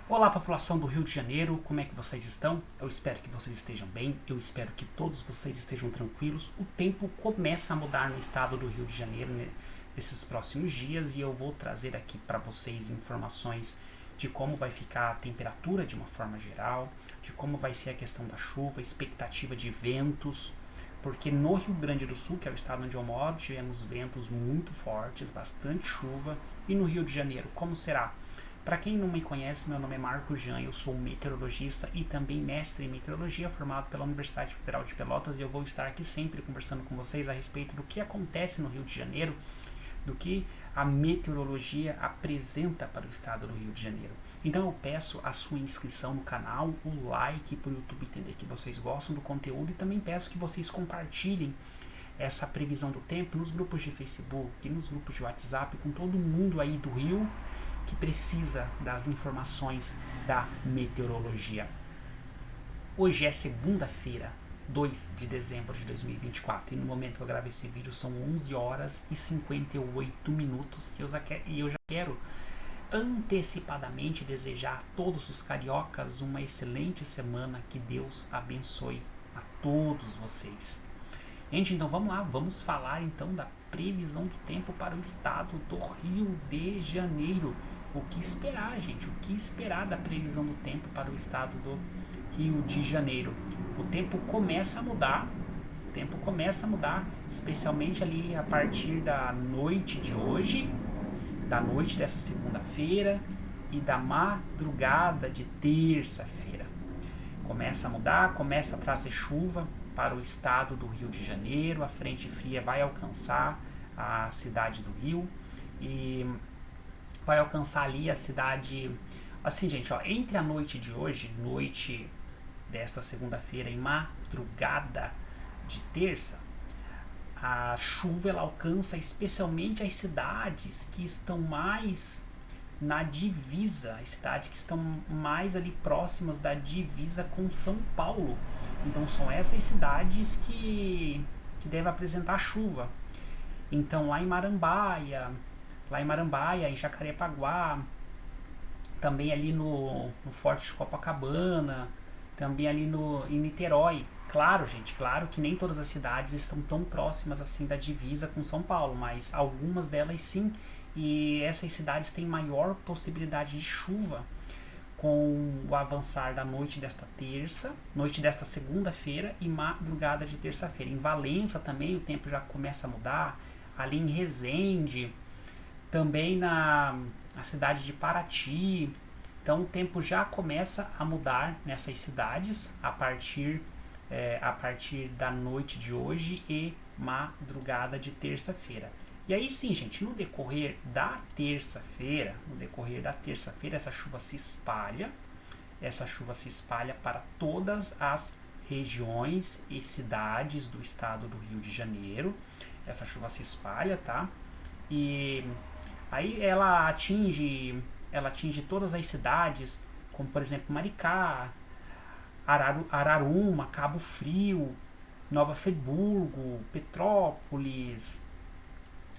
Olá, população do Rio de Janeiro, como é que vocês estão? Eu espero que vocês estejam bem, eu espero que todos vocês estejam tranquilos. O tempo começa a mudar no estado do Rio de Janeiro, né, nesses próximos dias, e eu vou trazer aqui para vocês informações de como vai ficar a temperatura de uma forma geral, de como vai ser a questão da chuva, expectativa de ventos, porque no Rio Grande do Sul, que é o estado onde eu moro, tivemos ventos muito fortes, bastante chuva, e no Rio de Janeiro, como será? Para quem não me conhece, meu nome é Marco Jean, eu sou meteorologista e também mestre em meteorologia formado pela Universidade Federal de Pelotas, e eu vou estar aqui sempre conversando com vocês a respeito do que acontece no Rio de Janeiro, do que a meteorologia apresenta para o estado do Rio de Janeiro. Então eu peço a sua inscrição no canal, o like para o YouTube entender que vocês gostam do conteúdo, e também peço que vocês compartilhem essa previsão do tempo nos grupos de Facebook, nos grupos de WhatsApp, com todo mundo aí do Rio que precisa das informações da meteorologia. Hoje é segunda-feira, 2 de dezembro de 2024, e no momento que eu gravo esse vídeo são 11 horas e 58 minutos, e eu já quero antecipadamente desejar a todos os cariocas uma excelente semana, que Deus abençoe a todos vocês. Gente, então vamos lá, vamos falar então da previsão do tempo para o estado do Rio de Janeiro. O que esperar, gente? O que esperar da previsão do tempo para o estado do Rio de Janeiro? O tempo começa a mudar, o tempo começa a mudar, especialmente ali a partir da noite de hoje, da noite dessa segunda-feira e da madrugada de terça-feira. Começa a mudar, começa a trazer chuva para o estado do Rio de Janeiro. A frente fria vai alcançar a cidade do Rio e vai alcançar ali a cidade. Assim, gente, ó, entre a noite de hoje, noite desta segunda-feira e madrugada de terça, a chuva ela alcança especialmente as cidades que estão mais na divisa, as cidades que estão mais ali próximas da divisa com São Paulo. Então são essas cidades que devem apresentar chuva. Então lá em Marambaia, em Jacarepaguá, também ali no Forte de Copacabana, também ali em Niterói. Claro, gente, claro que nem todas as cidades estão tão próximas assim da divisa com São Paulo, mas algumas delas sim, e essas cidades têm maior possibilidade de chuva com o avançar da noite desta segunda-feira e madrugada de terça-feira. Em Valença também o tempo já começa a mudar, ali em Resende, também na cidade de Paraty. Então o tempo já começa a mudar nessas cidades a partir da noite de hoje e madrugada de terça-feira. E aí sim, gente, no decorrer da terça-feira, essa chuva se espalha para todas as regiões e cidades do estado do Rio de Janeiro. Essa chuva se espalha, tá? E aí ela atinge todas as cidades, como por exemplo Maricá, Araruma, Cabo Frio, Nova Friburgo, Petrópolis,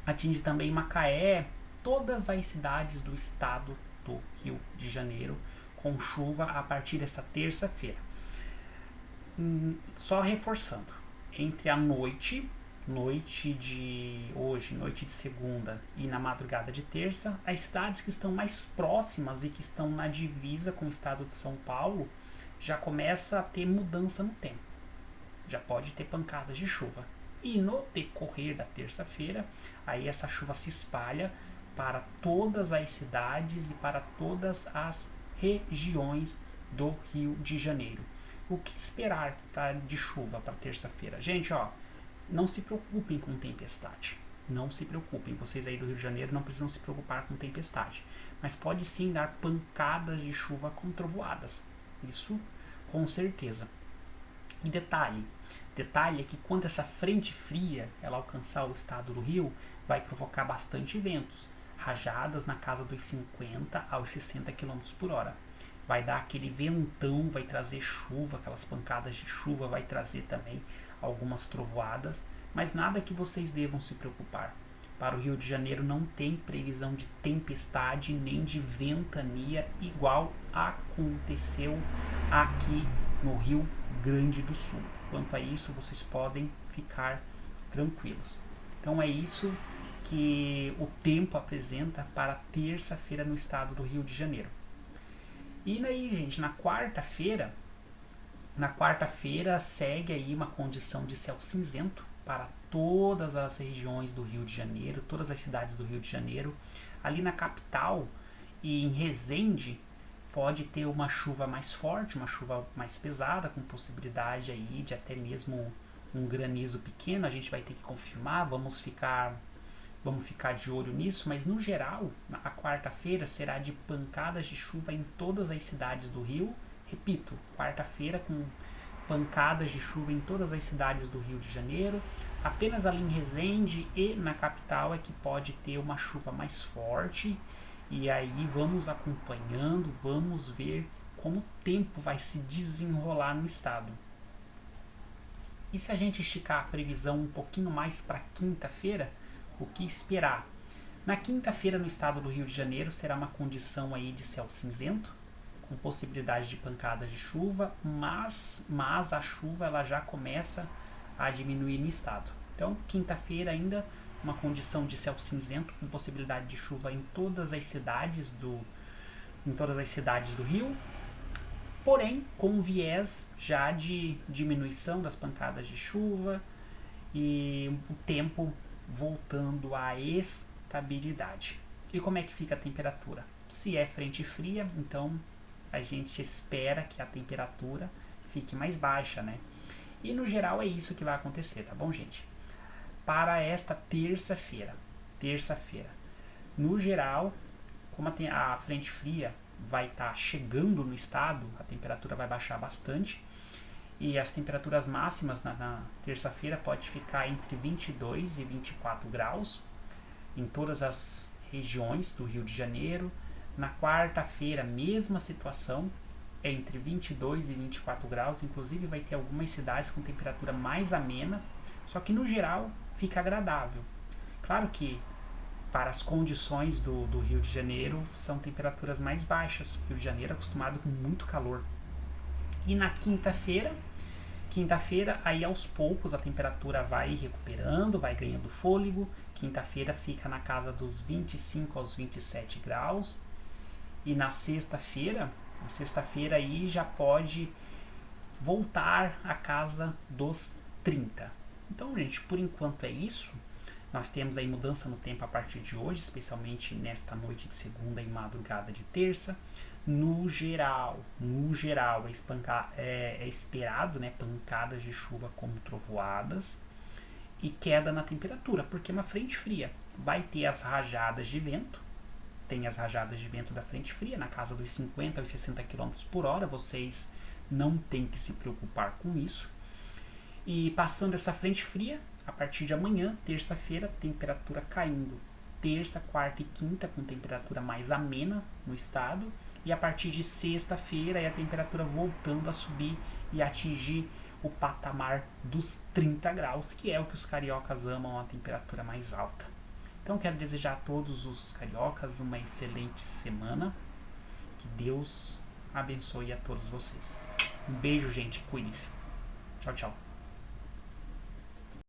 atinge também Macaé, todas as cidades do estado do Rio de Janeiro com chuva a partir dessa terça-feira. Só reforçando, entre a noite de hoje, noite de segunda e na madrugada de terça, as cidades que estão mais próximas e que estão na divisa com o estado de São Paulo já começa a ter mudança no tempo. Já pode ter pancadas de chuva. E no decorrer da terça-feira, aí essa chuva se espalha para todas as cidades e para todas as regiões do Rio de Janeiro. O que esperar tá, de chuva para terça-feira? Gente, ó, não se preocupem com tempestade. Não se preocupem, vocês aí do Rio de Janeiro não precisam se preocupar com tempestade. Mas pode sim dar pancadas de chuva com trovoadas. Isso com certeza. E detalhe é que quando essa frente fria ela alcançar o estado do Rio, vai provocar bastante ventos, rajadas na casa dos 50 aos 60 km por hora. Vai dar aquele ventão, vai trazer chuva, aquelas pancadas de chuva, vai trazer também algumas trovoadas, mas nada que vocês devam se preocupar. Para o Rio de Janeiro não tem previsão de tempestade nem de ventania igual aconteceu aqui no Rio Grande do Sul. Quanto a isso, vocês podem ficar tranquilos. Então é isso que o tempo apresenta para terça-feira no estado do Rio de Janeiro. E aí, gente, na quarta-feira segue aí uma condição de céu cinzento para todas as regiões do Rio de Janeiro, todas as cidades do Rio de Janeiro. Ali na capital e em Resende pode ter uma chuva mais forte, uma chuva mais pesada, com possibilidade aí de até mesmo um granizo pequeno. A gente vai ter que confirmar, vamos ficar de olho nisso, mas no geral, a quarta-feira será de pancadas de chuva em todas as cidades do Rio. Repito, quarta-feira com pancadas de chuva em todas as cidades do Rio de Janeiro. Apenas ali em Resende e na capital é que pode ter uma chuva mais forte. E aí vamos acompanhando, vamos ver como o tempo vai se desenrolar no estado. E se a gente esticar a previsão um pouquinho mais para quinta-feira, o que esperar? Na quinta-feira no estado do Rio de Janeiro será uma condição aí de céu cinzento, com possibilidade de pancadas de chuva, mas a chuva ela já começa a diminuir no estado. Então, quinta-feira ainda uma condição de céu cinzento, com possibilidade de chuva em todas as cidades do Rio, porém com viés já de diminuição das pancadas de chuva e o tempo voltando à estabilidade. E como é que fica a temperatura? Se é frente fria, então a gente espera que a temperatura fique mais baixa, né? E no geral é isso que vai acontecer, tá bom, gente? Para esta terça-feira, no geral, como a frente fria vai estar chegando no estado, a temperatura vai baixar bastante. E as temperaturas máximas na terça-feira pode ficar entre 22 e 24 graus em todas as regiões do Rio de Janeiro. Na quarta-feira, mesma situação, é entre 22 e 24 graus. Inclusive vai ter algumas cidades com temperatura mais amena, só que no geral fica agradável. Claro que para as condições do Rio de Janeiro são temperaturas mais baixas. O Rio de Janeiro é acostumado com muito calor. E na quinta-feira, aí aos poucos a temperatura vai recuperando, vai ganhando fôlego. Quinta-feira fica na casa dos 25 aos 27 graus. E na sexta-feira aí já pode voltar à casa dos 30. Então, gente, por enquanto é isso. Nós temos aí mudança no tempo a partir de hoje, especialmente nesta noite de segunda e madrugada de terça. No geral é esperado, né, pancadas de chuva como trovoadas e queda na temperatura, porque é uma frente fria. Vai ter as rajadas de vento, tem as rajadas de vento da frente fria na casa dos 50 aos 60 km por hora, vocês não tem que se preocupar com isso. E passando essa frente fria, a partir de amanhã, terça-feira, temperatura caindo. Terça, quarta e quinta com temperatura mais amena no estado. E a partir de sexta-feira, a temperatura voltando a subir e atingir o patamar dos 30 graus, que é o que os cariocas amam, a temperatura mais alta. Então quero desejar a todos os cariocas uma excelente semana. Que Deus abençoe a todos vocês. Um beijo, gente. Cuidem-se. Tchau, tchau.